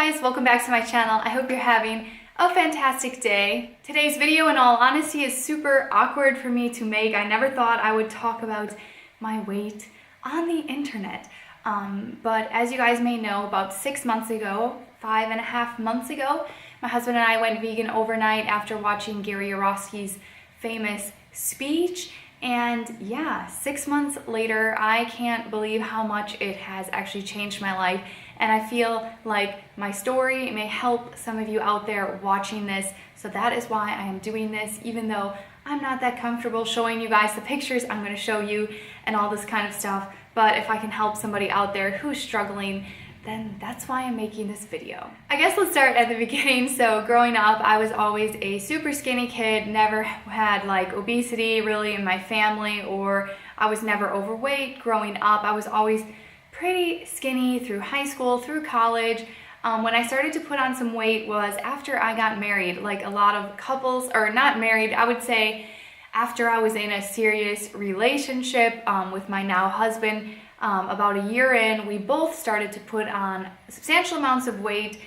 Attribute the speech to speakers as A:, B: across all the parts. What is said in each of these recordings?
A: guys, welcome back to my channel. I hope you're having a fantastic day. Today's video, in all honesty, is super awkward for me to make. I never thought I would talk about my weight on the internet. But as you guys may know, about 6 months ago, 5.5 months ago, my husband and I went vegan overnight after watching Gary Yourofsky's famous speech. And yeah, 6 months later, I can't believe how much it has actually changed my life. And I feel like my story may help some of you out there watching this. So that is why I am doing this, even though I'm not that comfortable showing you guys the pictures I'm going to show you and all this kind of stuff. But if I can help somebody out there who's struggling, then that's why I'm making this video. I guess let's start at the beginning. So growing up, I was always a super skinny kid, never had like obesity really in my family, or I was never overweight. Growing up, I was always pretty skinny through high school, through college. When I started to put on some weight was after I got married. Like a lot of couples, or not married, I would say after I was in a serious relationship with my now husband. About a year in, we both started to put on substantial amounts of weight.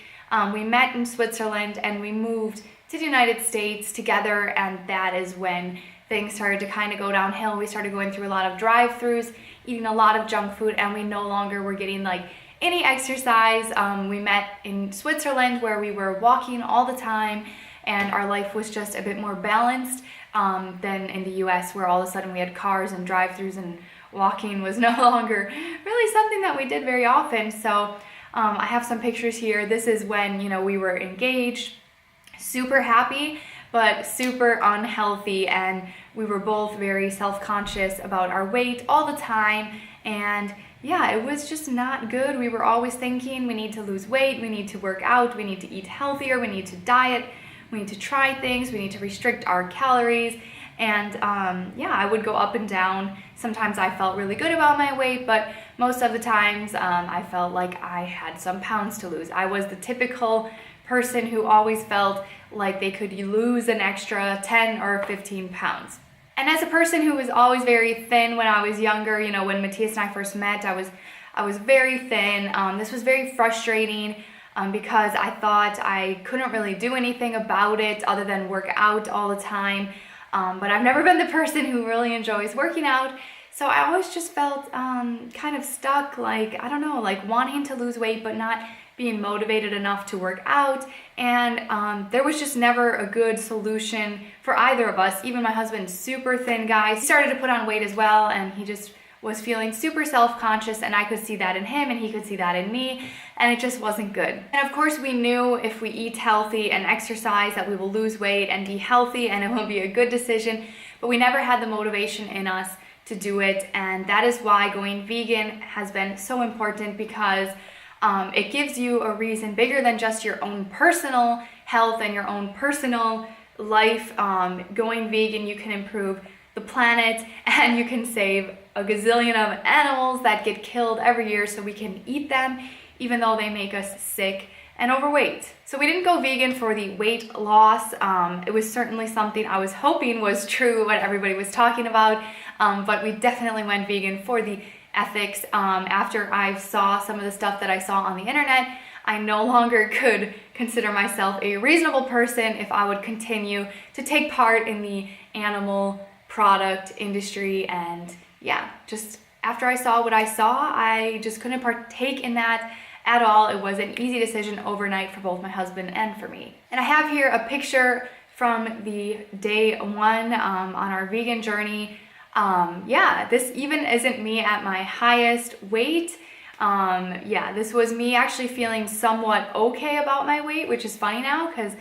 A: We met in Switzerland and we moved to the United States together, and that is when things started to kind of go downhill. We started going through a lot of drive-thrus, eating a lot of junk food, and we no longer were getting like any exercise. We met in Switzerland where we were walking all the time, and our life was just a bit more balanced than in the US, where all of a sudden we had cars and drive-thrus and walking was no longer really something that we did very often. So I have some pictures here. This is when, you know, we were engaged, super happy, but super unhealthy, and we were both very self-conscious about our weight all the time. And yeah, it was just not good. We were always thinking we need to lose weight, we need to work out, we need to eat healthier, we need to diet, we need to try things, we need to restrict our calories. And yeah, I would go up and down. Sometimes I felt really good about my weight, but most of the times I felt like I had some pounds to lose. I was the typical person who always felt like they could lose an extra 10 or 15 pounds. And as a person who was always very thin when I was younger, you know, when Matthias and I first met, I was very thin. This was very frustrating because I thought I couldn't really do anything about it other than work out all the time. But I've never been the person who really enjoys working out. So I always just felt kind of stuck, like, I don't know, like wanting to lose weight, but not being motivated enough to work out. And there was just never a good solution for either of us. Even my husband's super thin guy, he started to put on weight as well, and he just was feeling super self-conscious, and I could see that in him and he could see that in me, and it just wasn't good. And of course we knew if we eat healthy and exercise that we will lose weight and be healthy and it will be a good decision, but we never had the motivation in us to do it. And that is why going vegan has been so important, because it gives you a reason bigger than just your own personal health and your own personal life. Going vegan, you can improve the planet, and you can save a gazillion of animals that get killed every year so we can eat them, even though they make us sick and overweight. So we didn't go vegan for the weight loss. It was certainly something I was hoping was true, what everybody was talking about, but we definitely went vegan for the ethics. After I saw some of the stuff that I saw on the internet, I no longer could consider myself a reasonable person if I would continue to take part in the animal product industry. And yeah, just after I saw what I saw, I just couldn't partake in that at all. It was an easy decision overnight for both my husband and for me. And I have here a picture from the day one on our vegan journey. Yeah, this even isn't me at my highest weight. Yeah, this was me actually feeling somewhat okay about my weight, which is funny now because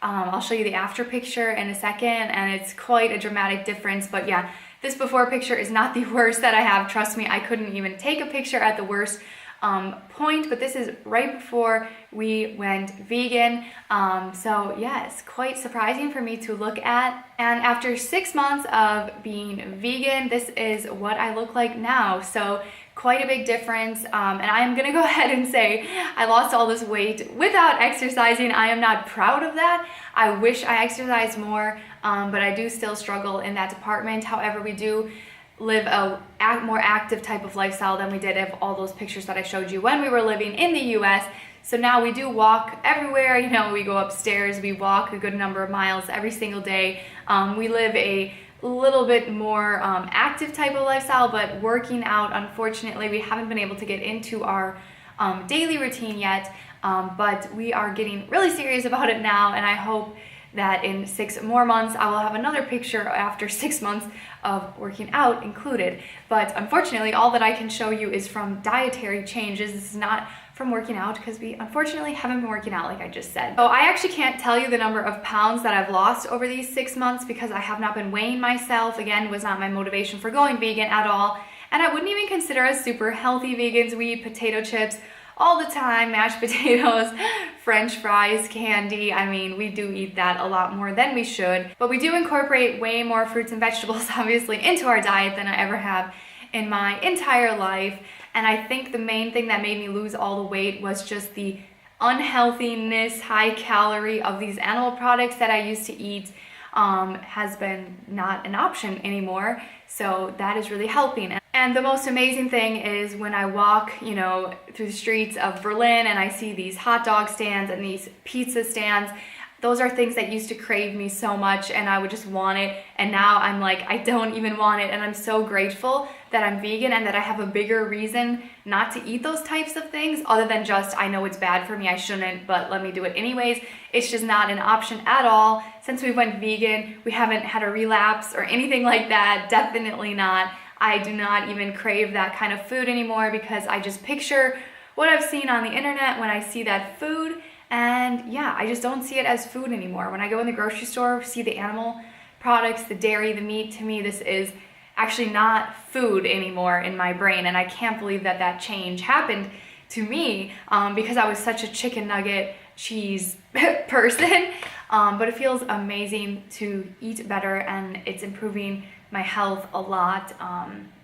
A: I'll show you the after picture in a second, and it's quite a dramatic difference. But yeah, this before picture is not the worst that I have. Trust me, I couldn't even take a picture at the worst point, but this is right before we went vegan. So yeah, it's quite surprising for me to look at. And after 6 months of being vegan, this is what I look like now. So quite a big difference. And I am gonna go ahead and say I lost all this weight without exercising. I am not proud of that. I wish I exercised more, but I do still struggle in that department. However, we do live a more active type of lifestyle than we did of all those pictures that I showed you when we were living in the US. So now we do walk everywhere, you know, we go upstairs, we walk a good number of miles every single day. We live a little bit more active type of lifestyle, but working out, unfortunately, we haven't been able to get into our daily routine yet, but we are getting really serious about it now, and I hope that in 6 more months I will have another picture after 6 months of working out included. But unfortunately, all that I can show you is from dietary changes. This is not from working out because we unfortunately haven't been working out like I just said. So I actually can't tell you the number of pounds that I've lost over these 6 months because I have not been weighing myself. Again, was not my motivation for going vegan at all. And I wouldn't even consider us super healthy vegans. We eat potato chips all the time, mashed potatoes, French fries, candy. I mean, we do eat that a lot more than we should, but we do incorporate way more fruits and vegetables, obviously, into our diet than I ever have in my entire life. And I think the main thing that made me lose all the weight was just the unhealthiness, high calorie of these animal products that I used to eat has been not an option anymore. So that is really helping. And the most amazing thing is when I walk, you know, through the streets of Berlin and I see these hot dog stands and these pizza stands. Those are things that used to crave me so much and I would just want it, and now I'm like, I don't even want it, and I'm so grateful that I'm vegan and that I have a bigger reason not to eat those types of things other than just, I know it's bad for me, I shouldn't, but let me do it anyways. It's just not an option at all. Since we went vegan, we haven't had a relapse or anything like that, definitely not. I do not even crave that kind of food anymore because I just picture what I've seen on the internet when I see that food. And yeah, I just don't see it as food anymore. When I go in the grocery store, see the animal products, the dairy, the meat, to me, this is actually not food anymore in my brain. And I can't believe that that change happened to me because I was such a chicken nugget cheese person. But it feels amazing to eat better and it's improving my health a lot.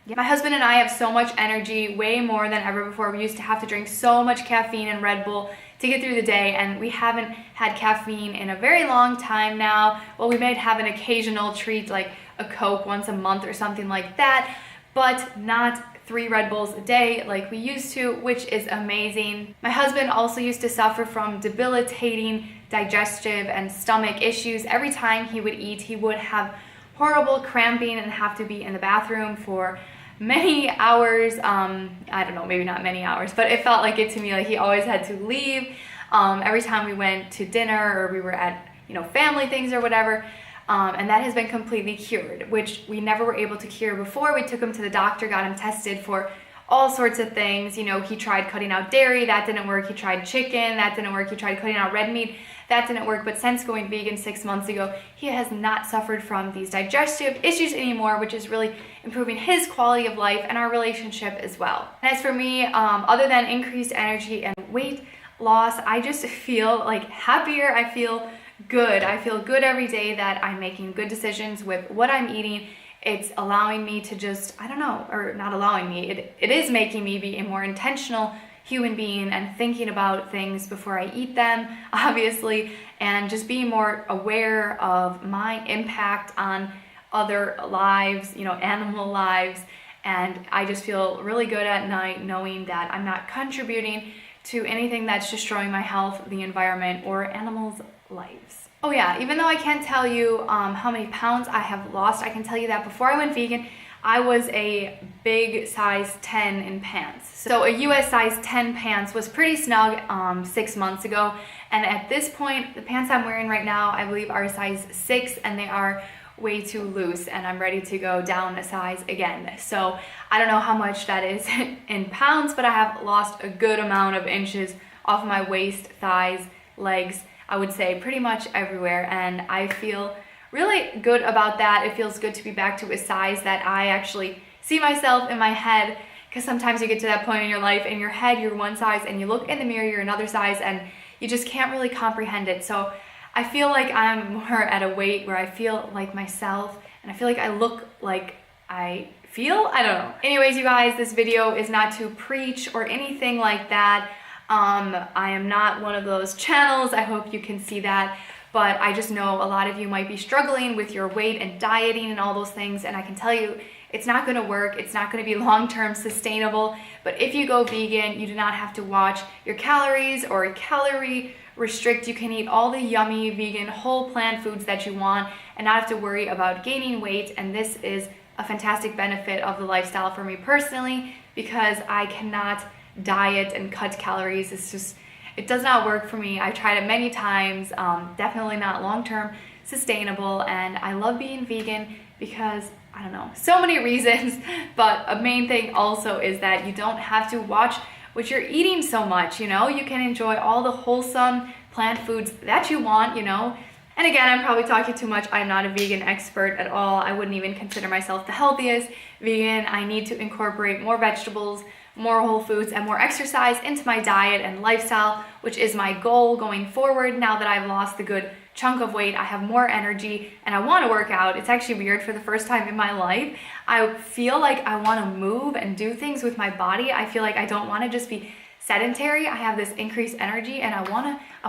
A: Yeah. My husband and I have so much energy, way more than ever before. We used to have to drink so much caffeine and Red Bull to get through the day, and we haven't had caffeine in a very long time now. Well, we might have an occasional treat like a Coke once a month or something like that, but not 3 Red Bulls a day like we used to, which is amazing. My husband also used to suffer from debilitating digestive and stomach issues. Every time he would eat, he would have horrible cramping and have to be in the bathroom for many hours. I don't know, maybe not many hours, but it felt like it to me, like he always had to leave every time we went to dinner or we were at, you know, family things or whatever. And that has been completely cured, which we never were able to cure before. We took him to the doctor, got him tested for all sorts of things. You know, he tried cutting out dairy, that didn't work. He tried chicken, that didn't work. He tried cutting out red meat, that didn't work. But since going vegan 6 months ago, he has not suffered from these digestive issues anymore, which is really improving his quality of life and our relationship as well. And as for me, other than increased energy and weight loss, I just feel like happier. I feel good. I feel good every day that I'm making good decisions with what I'm eating. It's allowing me to just, I don't know, or not allowing me, it is making me be a more intentional human being and thinking about things before I eat them, obviously, and just being more aware of my impact on other lives, you know, animal lives. And I just feel really good at night knowing that I'm not contributing to anything that's destroying my health, the environment, or animals' lives. Oh yeah, even though I can't tell you how many pounds I have lost, I can tell you that before I went vegan, I was a big size 10 in pants. So a US size 10 pants was pretty snug 6 months ago. And at this point, the pants I'm wearing right now, I believe are a size 6, and they are way too loose, and I'm ready to go down a size again. So I don't know how much that is in pounds, but I have lost a good amount of inches off my waist, thighs, legs, I would say pretty much everywhere, and I feel really good about that. It feels good to be back to a size that I actually see myself in my head, because sometimes you get to that point in your life, in your head you're one size, and you look in the mirror, you're another size, and you just can't really comprehend it. So I feel like I'm more at a weight where I feel like myself, and I feel like I look like I feel, I don't know. Anyways, you guys, this video is not to preach or anything like that. I am not one of those channels, I hope you can see that, but I just know a lot of you might be struggling with your weight and dieting and all those things, and I can tell you It's not gonna work. It's not gonna be long-term sustainable. But if you go vegan, you do not have to watch your calories or calorie restrict. You can eat all the yummy vegan whole plant foods that you want and not have to worry about gaining weight. And this is a fantastic benefit of the lifestyle for me personally, because I cannot diet and cut calories. It's just, it does not work for me. I've tried it many times, definitely not long-term sustainable. And I love being vegan because, I don't know, so many reasons, but a main thing also is that you don't have to watch what you're eating so much, you know? You can enjoy all the wholesome plant foods that you want, you know? And again, I'm probably talking too much. I'm not a vegan expert at all. I wouldn't even consider myself the healthiest vegan. I need to incorporate more vegetables, more whole foods, and more exercise into my diet and lifestyle, which is my goal going forward. Now that I've lost a good chunk of weight, I have more energy and I want to work out. It's actually weird, for the first time in my life, I feel like I want to move and do things with my body. I feel like I don't want to just be sedentary. I have this increased energy and I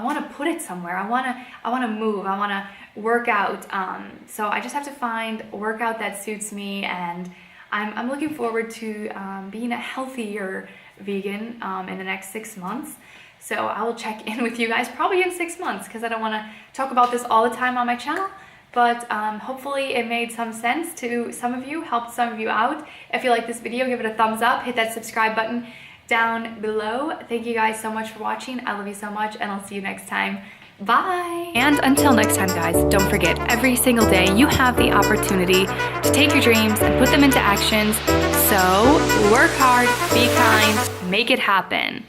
A: want to put it somewhere. I want to move. I want to work out. So I just have to find a workout that suits me, and I'm looking forward to being a healthier vegan in the next 6 months. So I will check in with you guys probably in 6 months, because I don't want to talk about this all the time on my channel. But hopefully it made some sense to some of you, helped some of you out. If you like this video, give it a thumbs up, hit that subscribe button down below. Thank you guys so much for watching. I love you so much, and I'll see you next time. Bye! And until next time, guys, don't forget, every single day you have the opportunity to take your dreams and put them into actions. So work hard, be kind, make it happen.